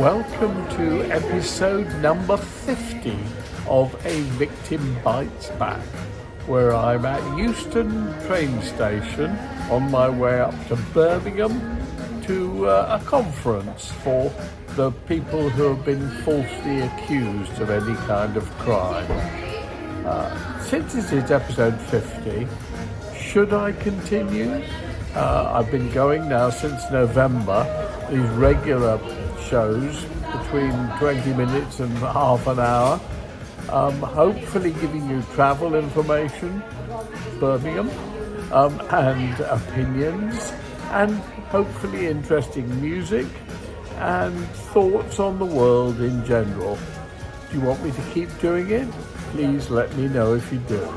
Welcome to episode number 50 of A Victim Bites Back, where I'm at Euston train station on my way up to Birmingham to a conference for the people who have been falsely accused of any kind of crime. Since this is episode 50, should I continue? I've been going now since November, these regular shows between 20 minutes and half an hour, hopefully giving you travel information, Birmingham, and opinions, and hopefully interesting music and thoughts on the world in general. Do you want me to keep doing it? Please let me know if you do.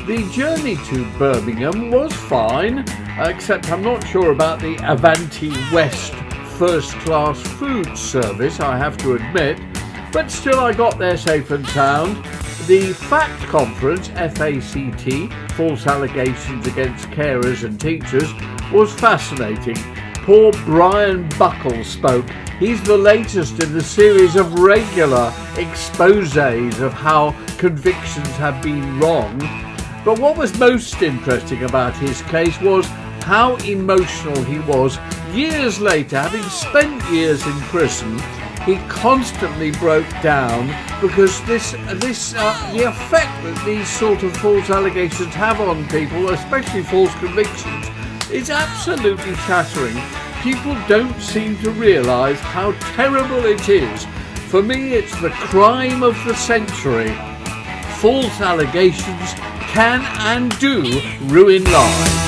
The journey to Birmingham was fine, except I'm not sure about the Avanti West first-class food service, I have to admit, but still I got there safe and sound. The FACT conference, F-A-C-T, False Allegations Against Carers and Teachers, was fascinating. Poor Brian Buckle spoke. He's the latest in the series of regular exposés of how convictions have been wrong. But what was most interesting about his case was how emotional he was. Years later, having spent years in prison, he constantly broke down because the effect that these sort of false allegations have on people, especially false convictions, is absolutely shattering. People don't seem to realise how terrible it is. For me, it's the crime of the century. False allegations can and do ruin lives.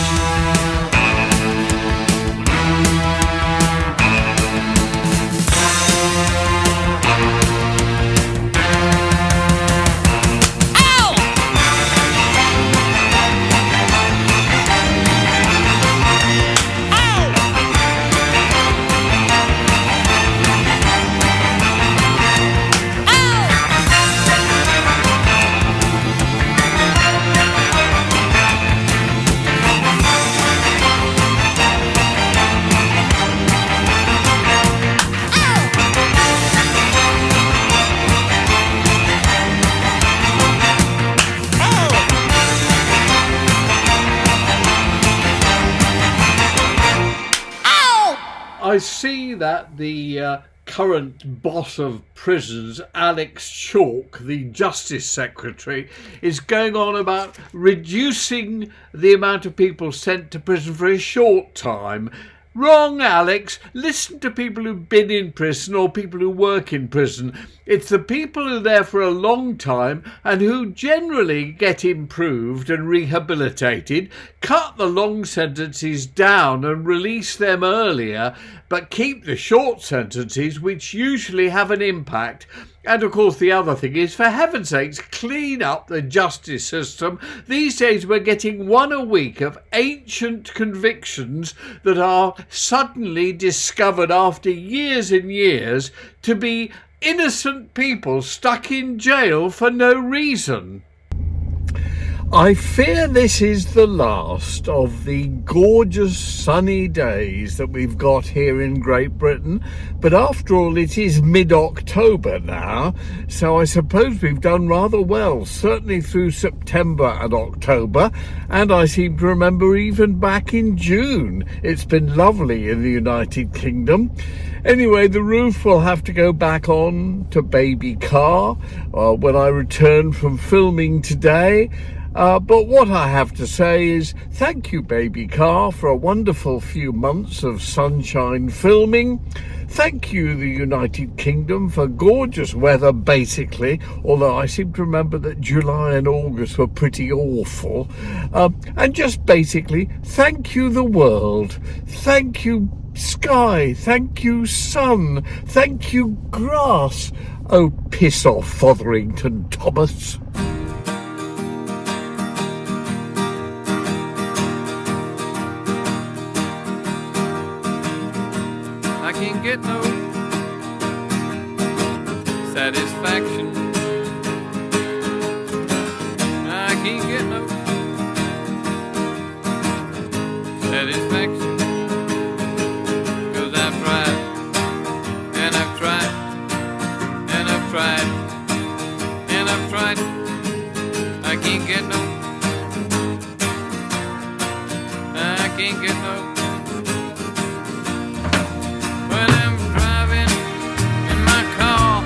I see that the current boss of prisons, Alex Chalk, the Justice Secretary, is going on about reducing the amount of people sent to prison for a short time. Wrong, Alex. Listen to people who've been in prison or people who work in prison. It's the people who are there for a long time and who generally get improved and rehabilitated. Cut the long sentences down and release them earlier, but keep the short sentences, which usually have an impact. And of course the other thing is, for heaven's sakes, clean up the justice system. These days we're getting one a week of ancient convictions that are suddenly discovered after years and years to be innocent people stuck in jail for no reason. I fear this is the last of the gorgeous sunny days that we've got here in Great Britain, but after all it is mid-October now, so I suppose we've done rather well, certainly through September and October, and I seem to remember even back in June it's been lovely in the United Kingdom. Anyway, the roof will have to go back on to baby car when I return from filming today. But what I have to say is thank you, baby car, for a wonderful few months of sunshine filming. Thank you, the United Kingdom, for gorgeous weather, basically, although I seem to remember that July and August were pretty awful. And just basically, thank you, the world. Thank you, sky. Thank you, sun. Thank you, grass. Oh, piss off, Fotherington Thomas. I can't get no satisfaction can't get no satisfaction, 'cause I've tried, and I've tried, and I've tried, and I've tried. I can't get no, I can't get no. When I'm driving in my car,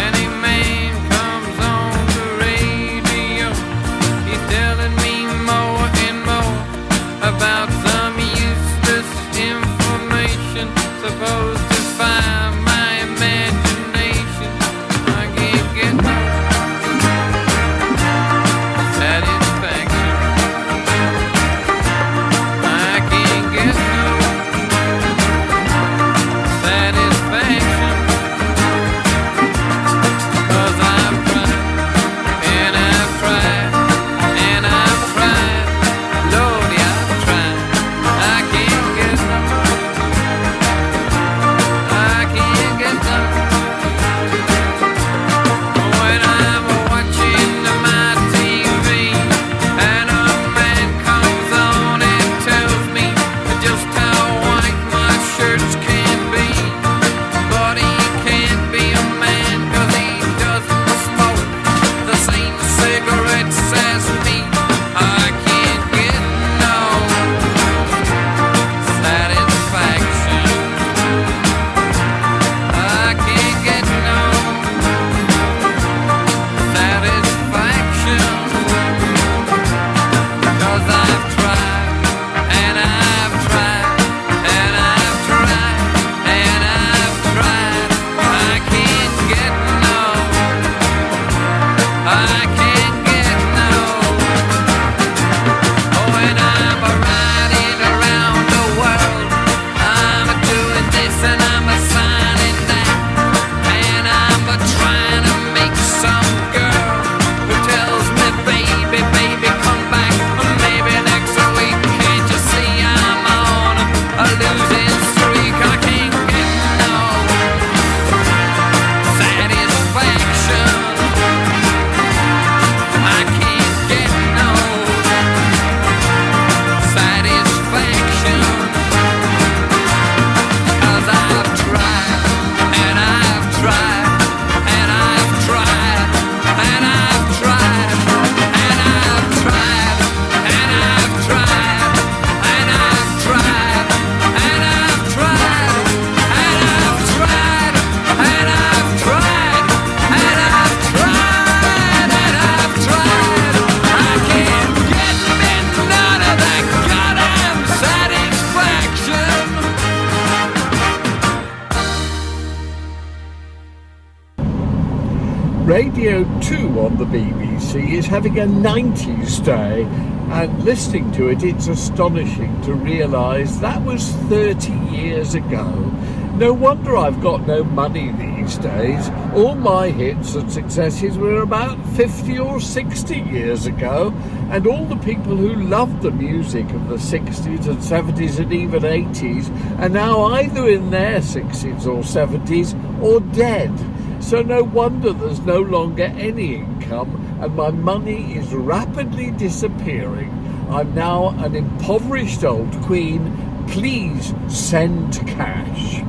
any man comes on the radio, he's telling me more and more about some useless information supposed to fire my imagination. I can't get no satisfaction. I can't get no satisfaction, 'cause I've tried, and I've tried, and I've tried. Lord, yeah, I've tried. I can't get no, I can't get no. When I'm watching my TV and a man comes on and tells me just how white my shirts can be, but he can't be a man 'cause he doesn't smoke the same cigarettes as me. I can't get no satisfaction. I can't get no satisfaction, 'cause I've tried, and I've tried, and I've tried, and I've tried. I can't get no, I can't get no. Oh, when I'm riding around the world, I'm doing this and I'm signing that, and I'm trying to make some girl who tells me, baby, baby, come back, maybe next week. Can't you see I'm on a losing streak? I can't get no satisfaction. I can't get no satisfaction, 'cause I've tried, and I've tried, and I've tried, and I've tried, and I've tried, and I've tried, and I've tried, and I've tried, and I've tried, and I've tried, and I've tried, and I've tried. I can't get me none of that goddamn satisfaction. Radio 2 on the BBC is having a 90s day, and listening to it, it's astonishing to realise that was 30 years ago. No wonder I've got no money these days. All my hits and successes were about 50 or 60 years ago, and all the people who loved the music of the 60s and 70s and even 80s are now either in their 60s or 70s or dead. So no wonder there's no longer any income, and my money is rapidly disappearing. I'm now an impoverished old queen. Please send cash.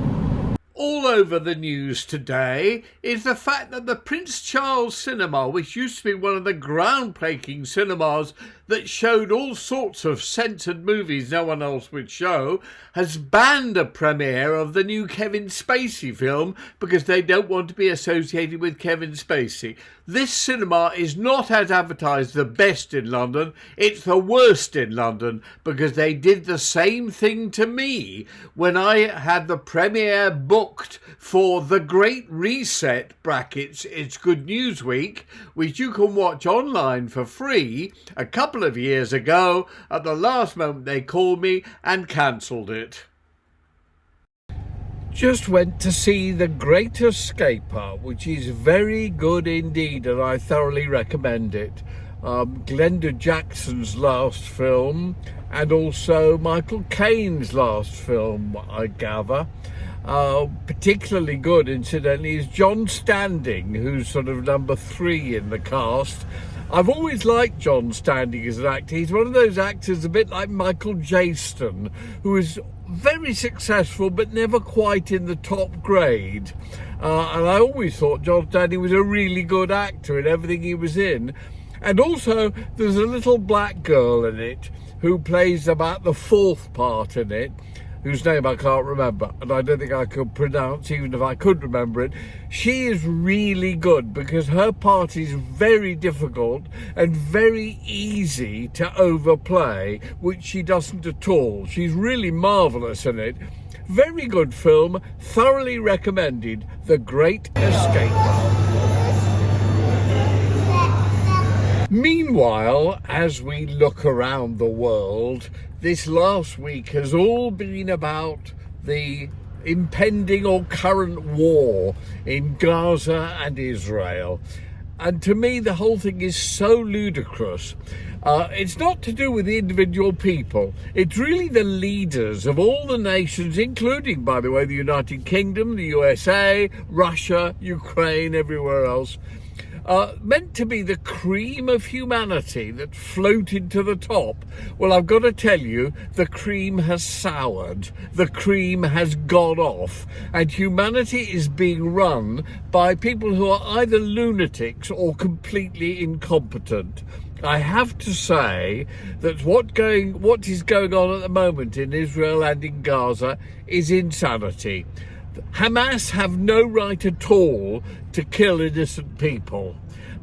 All over the news today is the fact that the Prince Charles Cinema, which used to be one of the groundbreaking cinemas that showed all sorts of censored movies no one else would show, has banned a premiere of the new Kevin Spacey film because they don't want to be associated with Kevin Spacey. This cinema is not, as advertised, the best in London. It's the worst in London, because they did the same thing to me when I had the premiere booked for The Great Reset brackets It's Good News Week, which you can watch online for free, a couple of years ago. At the last moment they called me and cancelled it. Just went to see The Great Escaper, which is very good indeed, and I thoroughly recommend it. Glenda Jackson's last film, and also Michael Caine's last film, I gather. particularly good, incidentally, is John Standing, who's sort of number 3 in the cast. I've always liked John Standing as an actor. He's one of those actors a bit like Michael Jaston, who is very successful but never quite in the top grade. And I always thought John Standing was a really good actor in everything he was in. And also, there's a little black girl in it who plays about the 4th part in it, whose name I can't remember, and I don't think I could pronounce, even if I could remember it. She is really good because her part is very difficult and very easy to overplay, which she doesn't at all. She's really marvellous in it. Very good film, thoroughly recommended. The Great Escape. Meanwhile, as we look around the world, this last week has all been about the impending or current war in Gaza and Israel. And to me, the whole thing is so ludicrous. It's not to do with the individual people. It's really the leaders of all the nations, including, by the way, the United Kingdom, the USA, Russia, Ukraine, everywhere else, meant to be the cream of humanity that floated to the top. Well, I've got to tell you, the cream has soured, the cream has gone off, and humanity is being run by people who are either lunatics or completely incompetent. I have to say that what is going on at the moment in Israel and in Gaza is insanity. Hamas have no right at all to kill innocent people.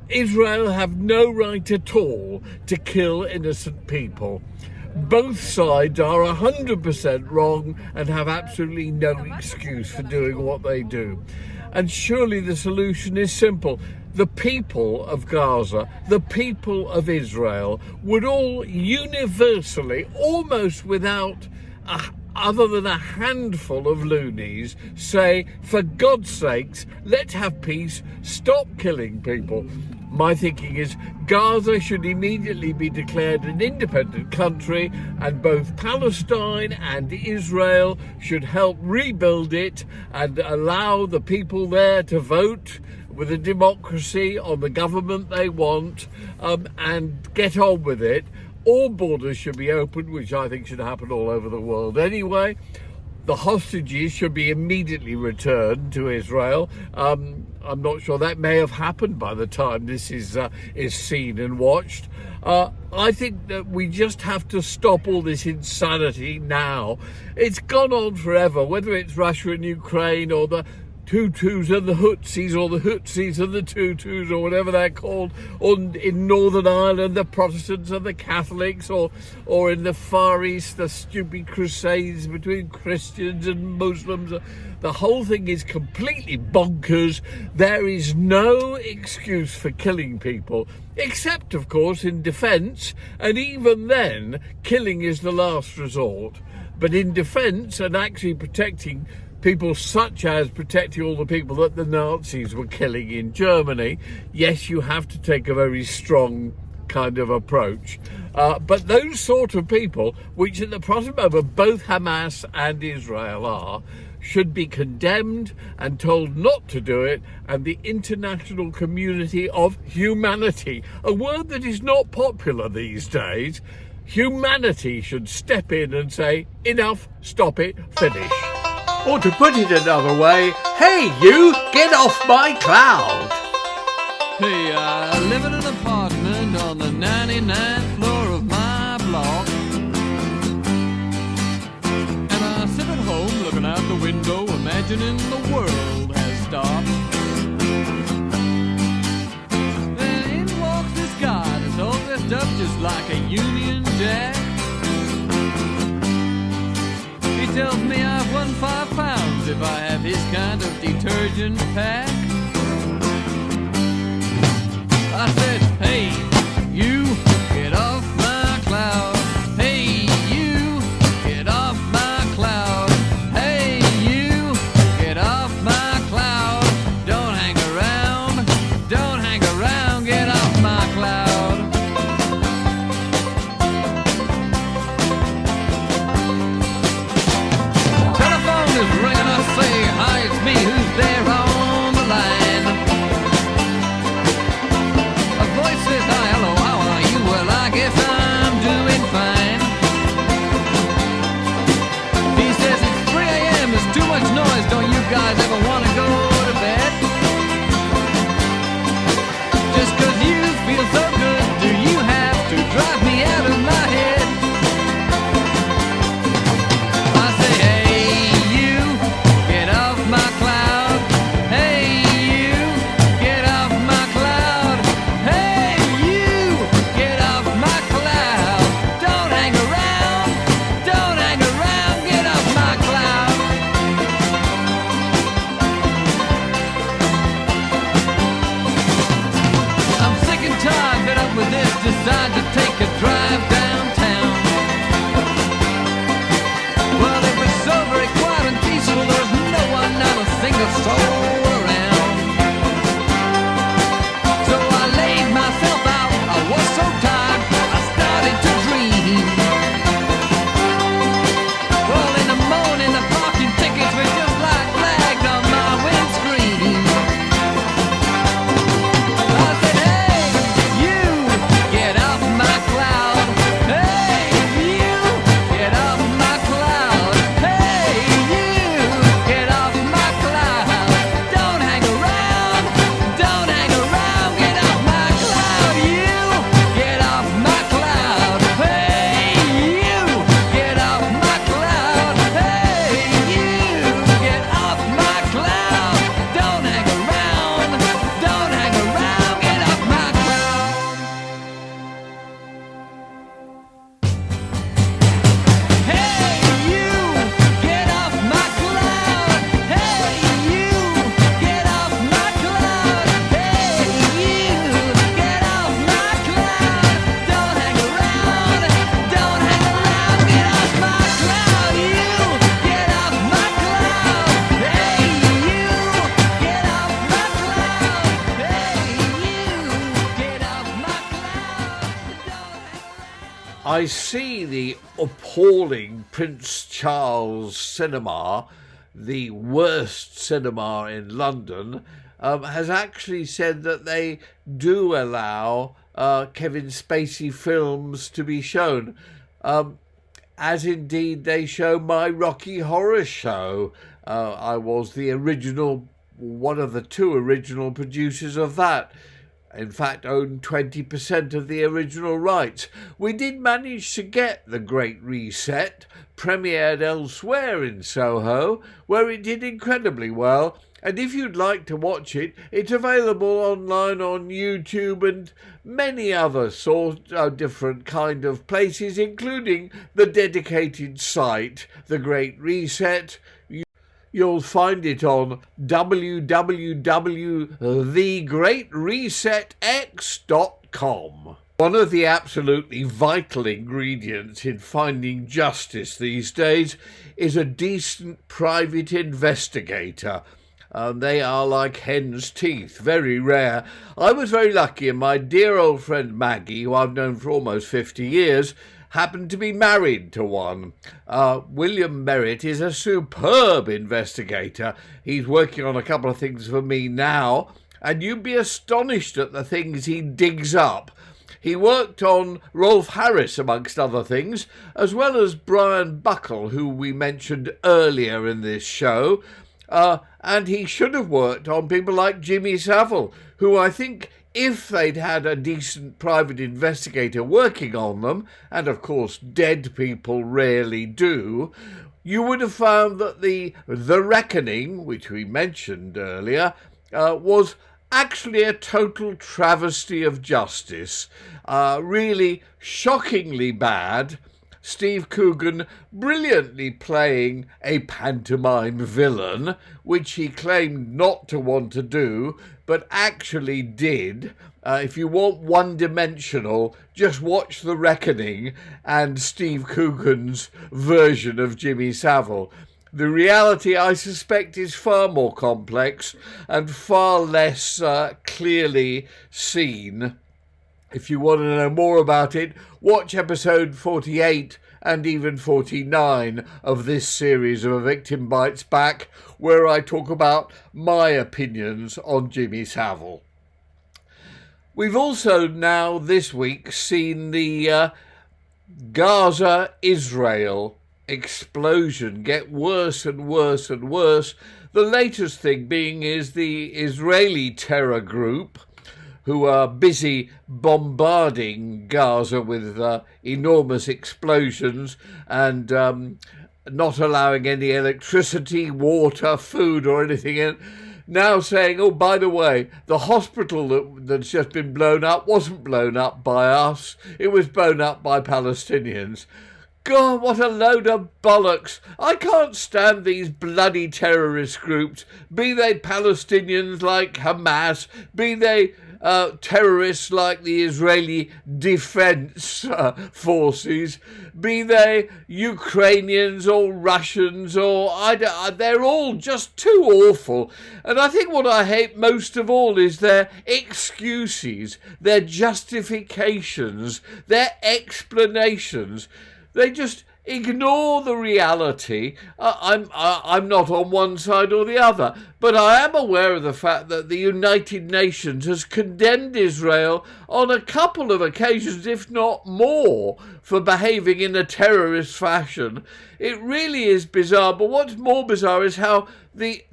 Israel have no right at all to kill innocent people. Both sides are 100% wrong and have absolutely no excuse for doing what they do. And surely the solution is simple. The people of Gaza, the people of Israel would all universally, almost without other than a handful of loonies, say, for God's sakes, let's have peace, stop killing people. My thinking is Gaza should immediately be declared an independent country, and both Palestine and Israel should help rebuild it and allow the people there to vote with a democracy on the government they want, and get on with it. All borders should be opened, which I think should happen all over the world anyway. The hostages should be immediately returned to Israel. I'm not sure, that may have happened by the time this is seen and watched. I think that we just have to stop all this insanity now. It's gone on forever, whether it's Russia and Ukraine or the Tutus and the Hutsis, or the Hutsis and the Tutus, or whatever they're called, or in Northern Ireland, the Protestants and the Catholics, or in the Far East, the stupid crusades between Christians and Muslims. The whole thing is completely bonkers. There is no excuse for killing people, except, of course, in defence, and even then, killing is the last resort. But in defence and actually protecting people, such as protecting all the people that the Nazis were killing in Germany, yes, you have to take a very strong kind of approach. But those sort of people, which at the present moment both Hamas and Israel are, should be condemned and told not to do it, and the international community of humanity, a word that is not popular these days, humanity should step in and say, enough, stop it, finish. Or to put it another way, hey you, get off my cloud! Hey, I live in an apartment on the 99th floor of my block, and I sit at home looking out the window, imagining the world has stopped. Then in walks this guy that's all dressed up just like a Union Jack. He tells me I've won 5 pounds if I have his kind of detergent pack. I said, hey, you, get off my cloud. Hey, you, get off my cloud. Hey, you, get off my cloud. Don't hang around, get off my cloud. Telephone is ringing, I say, I see the appalling Prince Charles Cinema, the worst cinema in London, has actually said that they do allow Kevin Spacey films to be shown, as indeed they show my Rocky Horror Show. I was the original, one of the two original producers of that. In fact, owned 20% of the original rights. We did manage to get The Great Reset premiered elsewhere in Soho, where it did incredibly well. And if you'd like to watch it, it's available online on YouTube and many other different kind of places, including the dedicated site, The Great Reset. You'll find it on www.thegreatresetx.com. One of the absolutely vital ingredients in finding justice these days is a decent private investigator. They are like hen's teeth, very rare. I was very lucky, and my dear old friend Maggie, who I've known for almost 50 years, happened to be married to one. William Merritt is a superb investigator. He's working on a couple of things for me now, and you'd be astonished at the things he digs up. He worked on Rolf Harris, amongst other things, as well as Brian Buckle, who we mentioned earlier in this show. And he should have worked on people like Jimmy Savile, who I think, if they'd had a decent private investigator working on them, and of course dead people rarely do, you would have found that the Reckoning, which we mentioned earlier, was actually a total travesty of justice. Really shockingly bad. Steve Coogan brilliantly playing a pantomime villain, which he claimed not to want to do, but actually did. If you want one-dimensional, just watch The Reckoning and Steve Coogan's version of Jimmy Savile. The reality, I suspect, is far more complex and far less clearly seen. If you want to know more about it, watch episode 48 and even 49 of this series of A Victim Bites Back, where I talk about my opinions on Jimmy Savile. We've also now this week seen the Gaza-Israel explosion get worse and worse and worse. The latest thing being is the Israeli terror group, who are busy bombarding Gaza with enormous explosions and not allowing any electricity, water, food or anything in. Now saying, oh, by the way, the hospital that's just been blown up wasn't blown up by us. It was blown up by Palestinians. God, what a load of bollocks. I can't stand these bloody terrorist groups, be they Palestinians like Hamas, be they terrorists like the Israeli Defense Forces, be they Ukrainians or Russians, or they're all just too awful. And I think what I hate most of all is their excuses, their justifications, their explanations. They just ignore the reality. I'm not on one side or the other, but I am aware of the fact that the United Nations has condemned Israel on a couple of occasions, if not more, for behaving in a terrorist fashion. It really is bizarre, but what's more bizarre is how the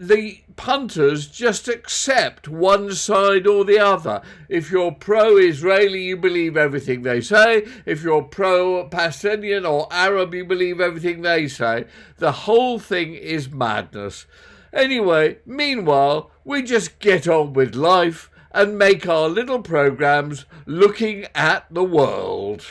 punters just accept one side or the other. If you're pro-Israeli, you believe everything they say. If you're pro-Palestinian or Arab, you believe everything they say. The whole thing is madness. Anyway, meanwhile, we just get on with life and make our little programs looking at the world.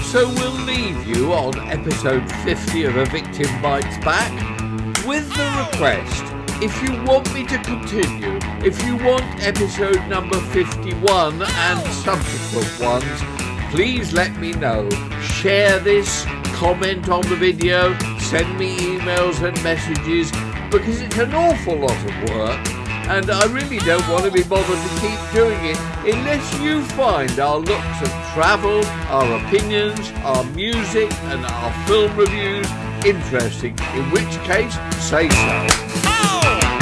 So we'll leave you on episode 50 of A Victim Bites Back with the request, if you want me to continue, if you want episode number 51 and subsequent ones, please let me know. Share this, comment on the video, send me emails and messages, because it's an awful lot of work, and I really don't want to be bothered to keep doing it unless you find our looks at travel, our opinions, our music and our film reviews interesting, in which case say so. Oh!